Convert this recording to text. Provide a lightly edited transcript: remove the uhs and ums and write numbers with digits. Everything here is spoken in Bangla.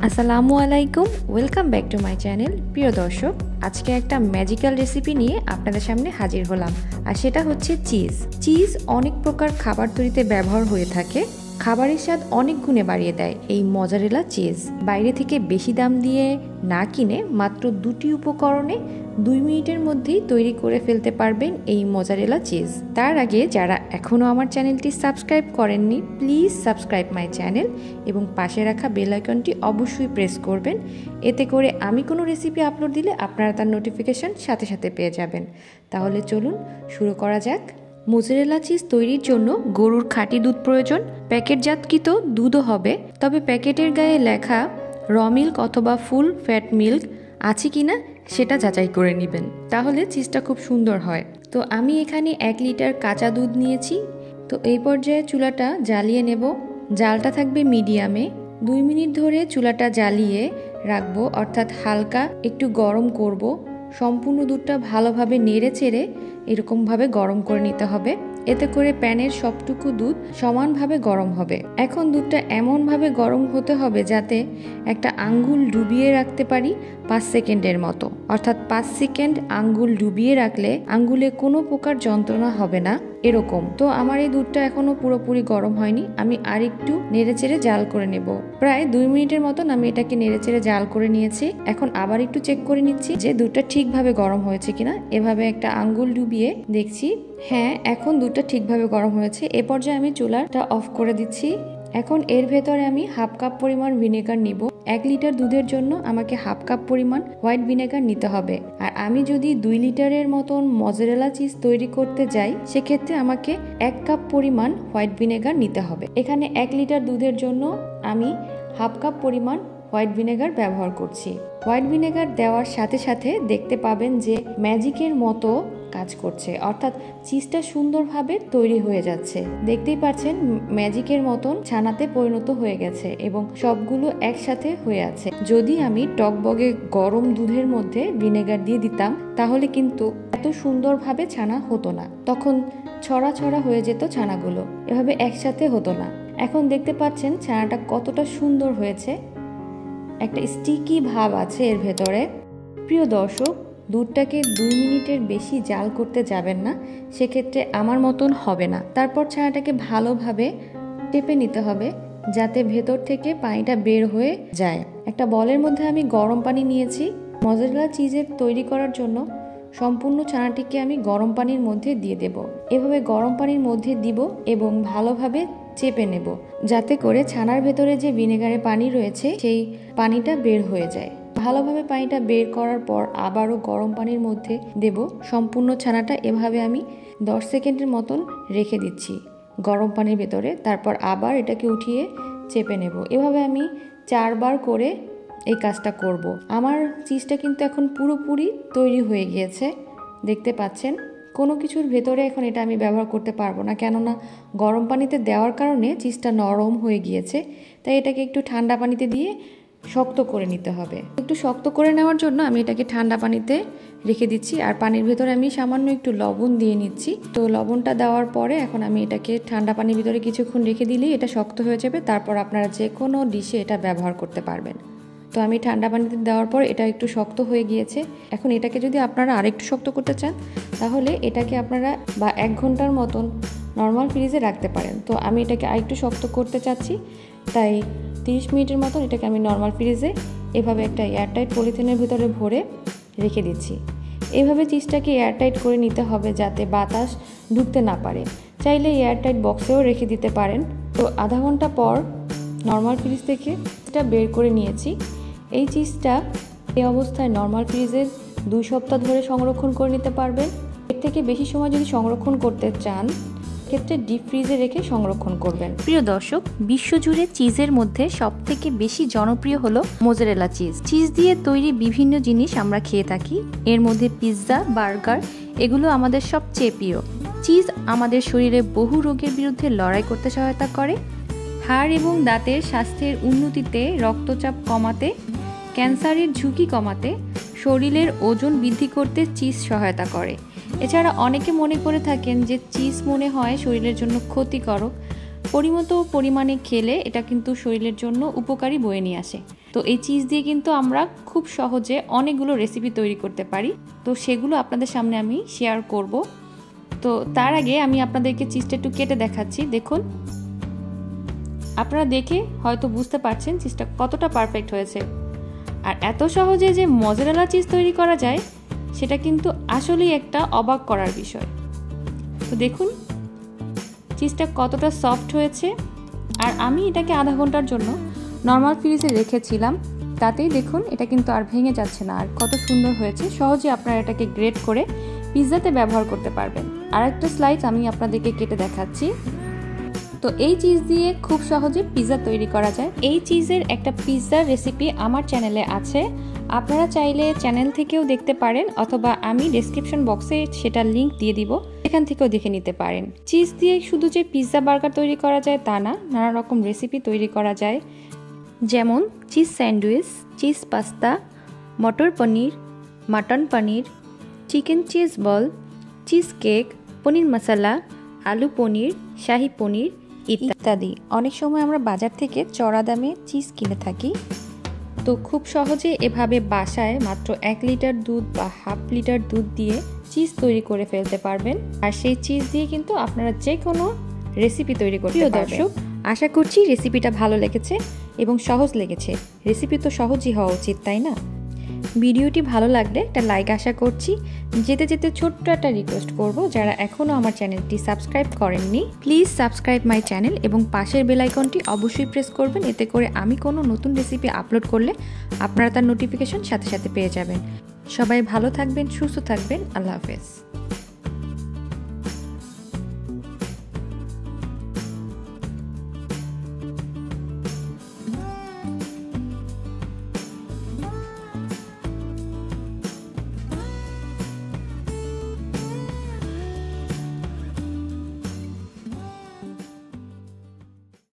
আসসালামু আলাইকুম, welcome back to my channel. প্রিয় দর্শক, আজকে একটা ম্যাজিক্যাল রেসিপি নিয়ে আপনাদের সামনে হাজির হলাম, আর সেটা হচ্ছে চিজ অনেক প্রকার খাবার তৈরিতে ব্যবহার হয়ে থাকে। খাবারের স্বাদ অনেক গুণে বাড়িয়ে দেয় এই মজারেলা চিজ। বাইরে থেকে বেশি দাম দিয়ে না কিনে মাত্র 2টি উপকরণে 2 মিনিটের মধ্যেই তৈরি করে ফেলতে পারবেন এই মজারেলা চিজ। তার আগে যারা এখনও আমার চ্যানেলটি সাবস্ক্রাইব করেননি, প্লিজ সাবস্ক্রাইব মাই চ্যানেল এবং পাশে রাখা বেল আইকনটি অবশ্যই প্রেস করবেন। এতে করে আমি কোনো রেসিপি আপলোড দিলে আপনারা তার নোটিফিকেশন সাথে সাথে পেয়ে যাবেন। তাহলে চলুন শুরু করা যাক। মোজারেলা চিজ তৈরির জন্য গরুর খাঁটি দুধ প্রয়োজন। প্যাকেটজাতকৃত দুধও হবে, তবে প্যাকেটের গায়ে লেখা র মিল্ক অথবা ফুল ফ্যাট মিল্ক আছে কিনা সেটা যাচাই করে নেবেন, তাহলে চিজটা খুব সুন্দর হয়। তো আমি এখানে 1 লিটার কাঁচা দুধ নিয়েছি। তো এই পর্যায়ে চুলাটা জ্বালিয়ে নেব। জালটা থাকবে মিডিয়ামে। 2 মিনিট ধরে চুলাটা জ্বালিয়ে রাখবো, অর্থাৎ হালকা একটু গরম করব। সম্পূর্ণ দুধটা ভালোভাবে নেড়ে চেড়ে এরকমভাবে গরম করে নিতে হবে, এতে করে প্যানের সবটুকু দুধ সমানভাবে গরম হবে। এখন দুধটা এমনভাবে গরম হতে হবে যাতে একটা আঙ্গুল ডুবিয়ে রাখতে পারি 5 সেকেন্ডের মতো, অর্থাৎ 5 সেকেন্ড আঙ্গুল ডুবিয়ে রাখলে আঙ্গুলে কোনো প্রকার যন্ত্রণা হবে না, এরকম। তো আমার এই দুধটা এখনো পুরোপুরি গরম হয়নি, আমি আরেকটু নেড়েচেড়ে জাল করে নেব। প্রায় 2 মিনিটের মতন আমি এটাকে নেড়েচেড়ে জাল করে নিয়েছি। এখন আবার একটু চেক করে নিচ্ছি যে দুধটা ঠিকভাবে গরম হয়েছে কিনা। এভাবে একটা আঙ্গুল ডুবিয়ে দেখছি, হ্যাঁ, এখন দুধটা ঠিকভাবে গরম হয়েছে। এ পর্যায়ে আমি চুলাটা অফ করে দিচ্ছি। এখন এর ভেতরে আমি 1/2 কাপ পরিমাণ ভিনেগার নিব। 1 লিটার দুধের জন্য আমাকে 1/2 কাপ পরিমাণ হোয়াইট ভিনেগার নিতে হবে। আর আমি যদি 2 লিটারের মতন মজারেলা চিজ তৈরি করতে যাই, সেক্ষেত্রে আমাকে 1 কাপ পরিমাণ হোয়াইট ভিনেগার নিতে হবে। এখানে 1 লিটার দুধের জন্য আমি 1/2 কাপ পরিমাণ হোয়াইট ভিনেগার ব্যবহার করছি। হোয়াইট ভিনেগার দেওয়ার সাথে সাথে দেখতে পাবেন যে ম্যাজিকের মতো কাজ করছে, অর্থাৎ চিজটা সুন্দরভাবে তৈরি হয়ে যাচ্ছে। দেখতেই পাচ্ছেন ম্যাজিকের মতন ছানাতে পরিণত হয়ে গেছে এবং সবগুলো একসাথে হয়ে আছে। যদি আমি টকবগে গরম দুধের মধ্যে ভিনেগার দিয়ে দিতাম, তাহলে কিন্তু এত সুন্দরভাবে ছানা হতো না, তখন ছড়া ছড়া হয়ে যেত ছানাগুলো, এভাবে একসাথে হতো না। এখন দেখতে পাচ্ছেন ছানাটা কতটা সুন্দর হয়েছে, একটা স্টিকি ভাব আছে এর ভেতরে। প্রিয় দর্শক, দুধটাকে 2 মিনিটের বেশি জাল করতে যাবেন না, সেক্ষেত্রে আমার মতন হবে না। তারপর ছানাটাকে ভালোভাবে টেপে নিতে হবে যাতে ভেতর থেকে পানিটা বের হয়ে যায়। একটা বলের মধ্যে আমি গরম পানি নিয়েছি। মজারেলা চিজের তৈরি করার জন্য সম্পূর্ণ ছানাটিকে আমি গরম পানির মধ্যে দিয়ে দেব। এভাবে গরম পানির মধ্যে দিব এবং ভালোভাবে চেপে নেব যাতে করে ছানার ভেতরে যে ভিনেগারের পানি রয়েছে সেই পানিটা বের হয়ে যায়। ভালোভাবে পানিটা বের করার পর আবারও গরম পানির মধ্যে দেব। সম্পূর্ণ ছানাটা এভাবে আমি 10 সেকেন্ডের মতন রেখে দিচ্ছি গরম পানির ভেতরে। তারপর আবার এটাকে উঠিয়ে চেপে নেব। এভাবে আমি 4 বার করে এই কাজটা করব। আমার চিজটা কিন্তু এখন পুরোপুরি তৈরি হয়ে গিয়েছে, দেখতে পাচ্ছেন। কোনো কিছুর ভেতরে এখন এটা আমি ব্যবহার করতে পারবো না, কেননা গরম পানিতে দেওয়ার কারণে চিজটা নরম হয়ে গিয়েছে। তাই এটাকে একটু ঠান্ডা পানিতে দিয়ে শক্ত করে নিতে হবে। একটু শক্ত করে নেওয়ার জন্য আমি এটাকে ঠান্ডা পানিতে রেখে দিচ্ছি, আর পানির ভেতরে আমি সামান্য একটু লবণ দিয়ে নিচ্ছি। তো লবণটা দেওয়ার পরে এখন আমি এটাকে ঠান্ডা পানির ভিতরে কিছুক্ষণ রেখে দিলেই এটা শক্ত হয়ে যাবে। তারপর আপনারা যে কোনো ডিশে এটা ব্যবহার করতে পারবেন। তো আমি ঠান্ডা পানিতে দেওয়ার পর এটা একটু শক্ত হয়ে গিয়েছে। এখন এটাকে যদি আপনারা আরেকটু শক্ত করতে চান, তাহলে এটাকে আপনারা 1 ঘন্টার মতন নর্মাল ফ্রিজে রাখতে পারেন। তো আমি এটাকে আরেকটু শক্ত করতে চাচ্ছি, তাই 30 মিনিটের মতন এটাকে আমি নর্মাল ফ্রিজে এভাবে একটা এয়ারটাইট পলিথিনের ভিতরে ভরে রেখে দিচ্ছি। এভাবে চিজটাকে এয়ারটাইট করে নিতে হবে যাতে বাতাস ঢুকতে না পারে। চাইলে এয়ারটাইট বক্সেও রেখে দিতে পারেন। তো আধা ঘন্টা পর নর্মাল ফ্রিজ থেকে এটা বের করে নিয়েছি। এই চিজটা এই অবস্থায় নর্মাল ফ্রিজে 2 সপ্তাহ ধরে সংরক্ষণ করে নিতে পারবেন। এর থেকে বেশি সময় যদি সংরক্ষণ করতে চান, ক্ষেত্রে ডিপ ফ্রিজে রেখে সংরক্ষণ করবেন। প্রিয় দর্শক, বিশ্বজুড়ে চিজের মধ্যে সবথেকে বেশি জনপ্রিয় হলো মোজারেলা চিজ। চিজ দিয়ে তৈরি বিভিন্ন জিনিস আমরা খেয়ে থাকি, এর মধ্যে পিৎজা, বার্গার এগুলো আমাদের সবচেয়ে প্রিয়। চিজ আমাদের শরীরে বহু রোগের বিরুদ্ধে লড়াই করতে সহায়তা করে। হাড় এবং দাঁতের স্বাস্থ্যের উন্নতিতে, রক্তচাপ কমাতে, ক্যান্সারের ঝুঁকি কমাতে, শরীরের ওজন বৃদ্ধি করতে চিজ সহায়তা করে। এছাড়া অনেকে মনে করে থাকেন যে চিজ মনে হয় শরীরের জন্য ক্ষতিকারক। পরিমিত পরিমাণে খেলে এটা কিন্তু শরীরের জন্য উপকারী বয়ে নিয়ে আসে। তো এই চিজ দিয়ে কিন্তু আমরা খুব সহজে অনেকগুলো রেসিপি তৈরি করতে পারি। তো সেগুলো আপনাদের সামনে আমি শেয়ার করব। তো তার আগে আমি আপনাদেরকে চিজটা একটু কেটে দেখাচ্ছি। দেখুন, আপনারা দেখে হয়তো বুঝতে পারছেন চিজটা কতটা পারফেক্ট হয়েছে। আর এত সহজে যে মজারেলা চিজ তৈরি করা যায় সেটা কিন্তু আসলেই একটা অবাক করার বিষয়। তো দেখুন চিজটা কতটা সফট হয়েছে। আর আমি এটাকে আধা ঘন্টার জন্য নর্মাল ফ্রিজে রেখেছিলাম, তাতেই দেখুন এটা কিন্তু আর ভেঙে যাচ্ছে না, আর কত সুন্দর হয়েছে। সহজে আপনারা এটাকে গ্রেট করে পিৎজাতে ব্যবহার করতে পারবেন। আর একটা স্লাইস আমি আপনাদেরকে কেটে দেখাচ্ছি। তো এই চিজ দিয়ে খুব সহজে পিৎজা তৈরি করা যায়। এই চিজের একটা পিৎজার রেসিপি আমার চ্যানেলে আছে, আপনারা চাইলে চ্যানেল থেকেও দেখতে পারেন, অথবা আমি ডেসক্রিপশন বক্সে সেটার লিঙ্ক দিয়ে দিব, এখান থেকেও দেখে নিতে পারেন। চিজ দিয়ে শুধু যে পিৎজা বার্গার তৈরি করা যায় তা না, নানা রকম রেসিপি তৈরি করা যায়, যেমন cheese sandwich, cheese pasta, matar paneer, mutton paneer, chicken cheese ball, cheesecake, paneer masala, aloo paneer, শাহী পনির ইত্যাদি। অনেক সময় আমরা বাজার থেকে চড়া দামে চিজ কিনে থাকি। তো খুব সহজে এভাবে বাসায় মাত্র 1 লিটার দুধ বা হাফ লিটার দুধ দিয়ে চিজ তৈরি করে ফেলতে পারবেন। আর সেই চিজ দিয়ে কিন্তু আপনারা যে কোনো রেসিপি তৈরি করতে পারবেন। দর্শক, আশা করছি রেসিপিটা ভালো লেগেছে এবং সহজ লেগেছে। রেসিপি তো সহজই হওয়া উচিত, তাই না? ভিডিওটি ভালো লাগলে একটা লাইক আশা করছি। যেতে যেতে ছোট্ট একটা রিকোয়েস্ট করব, যারা এখনও আমার চ্যানেলটি সাবস্ক্রাইব করেননি প্লিজ সাবস্ক্রাইব মাই চ্যানেল এবং পাশের বেল আইকনটি অবশ্যই প্রেস করবেন। এতে করে আমি কোনো নতুন রেসিপি আপলোড করলে আপনারা তার নোটিফিকেশন সাথে সাথে পেয়ে যাবেন। সবাই ভালো থাকবেন, সুস্থ থাকবেন। আল্লাহ হাফেজ।